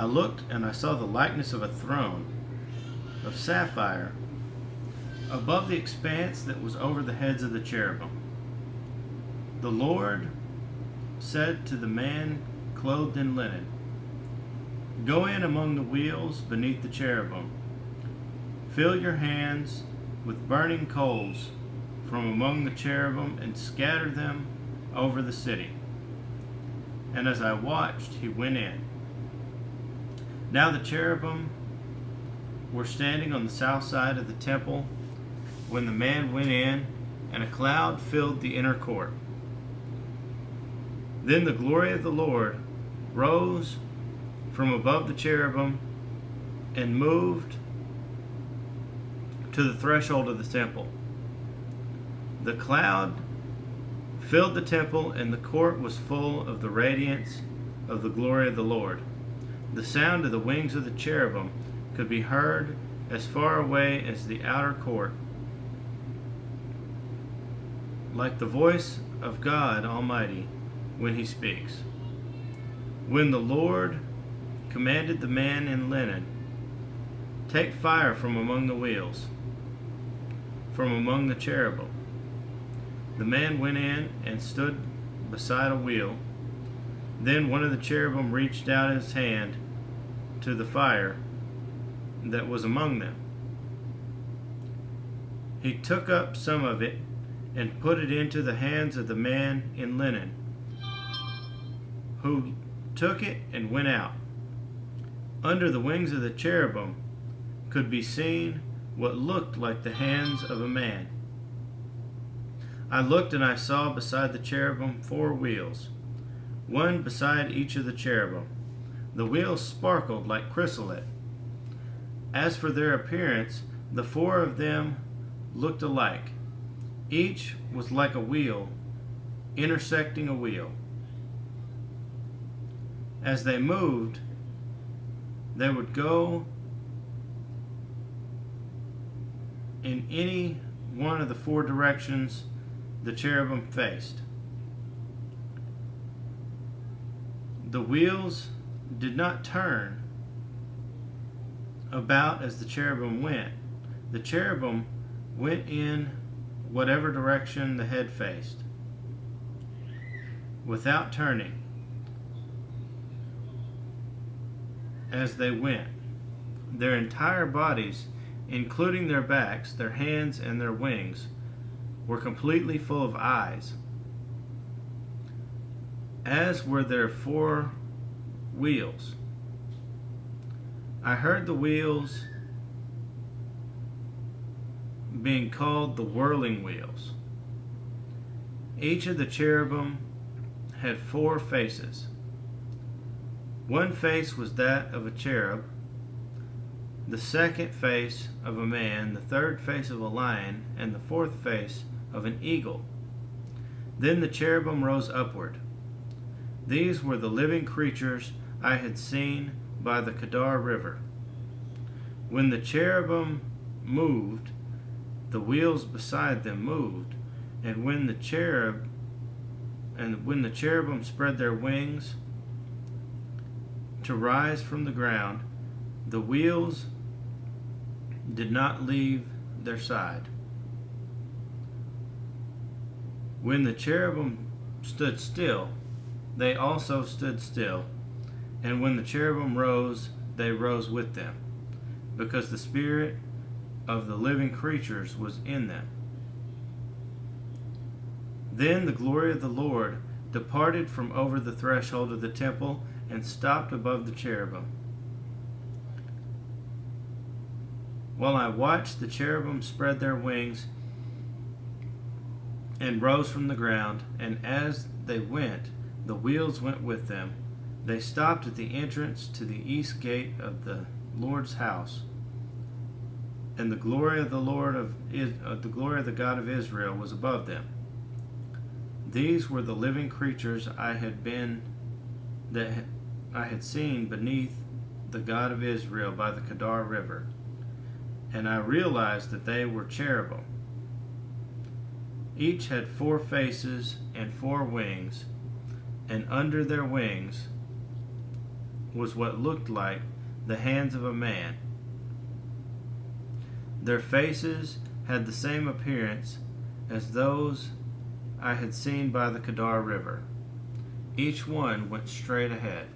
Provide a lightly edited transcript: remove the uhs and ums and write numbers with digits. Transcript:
I looked, and I saw the likeness of a throne of sapphire above the expanse that was over the heads of the cherubim. The Lord said to the man clothed in linen, "Go in among the wheels beneath the cherubim. Fill your hands with burning coals from among the cherubim and scatter them over the city." And as I watched, he went in. Now the cherubim were standing on the south side of the temple when the man went in, and a cloud filled the inner court. Then the glory of the Lord rose from above the cherubim and moved to the threshold of the temple. The cloud filled the temple, and the court was full of the radiance of the glory of the Lord. The sound of the wings of the cherubim could be heard as far away as the outer court, like the voice of God Almighty when he speaks. When the Lord commanded the man in linen, "Take fire from among the wheels, from among the cherubim," the man went in and stood beside a wheel. Then one of the cherubim reached out his hand to the fire that was among them. He took up some of it and put it into the hands of the man in linen, who took it and went out. Under the wings of the cherubim could be seen what looked like the hands of a man. I looked, and I saw beside the cherubim 4 wheels, one beside each of the cherubim. The wheels sparkled like chrysolite. As for their appearance, the 4 of them looked alike. Each was like a wheel intersecting a wheel. As they moved, they would go in any one of the 4 directions the cherubim faced. The wheels did not turn about as the cherubim went. The cherubim went in whatever direction the head faced, without turning as they went. Their entire bodies, including their backs, their hands, and their wings, were completely full of eyes, as were their 4 wheels. I heard the wheels being called the whirling wheels. Each of the cherubim had 4 faces. One face was that of a cherub, the second face of a man, the third face of a lion, and the fourth face of an eagle. Then the cherubim rose upward. These were the living creatures I had seen by the Kedar River. When the cherubim moved, the wheels beside them moved, and when the cherubim spread their wings to rise from the ground, the wheels did not leave their side. When the cherubim stood still, they also stood still, and when the cherubim rose, they rose with them, because the spirit of the living creatures was in them. Then the glory of the Lord departed from over the threshold of the temple and stopped above the cherubim. While I watched, the cherubim spread their wings and rose from the ground, and as they went, the wheels went with them. They stopped at the entrance to the east gate of the Lord's house, and the glory of the God of Israel was above them. These were the living creatures I had seen beneath the God of Israel by the Kedar River, and I realized that they were cherubim. Each had 4 faces and 4 wings, and under their wings was what looked like the hands of a man. Their faces had the same appearance as those I had seen by the Kedar River. Each one went straight ahead.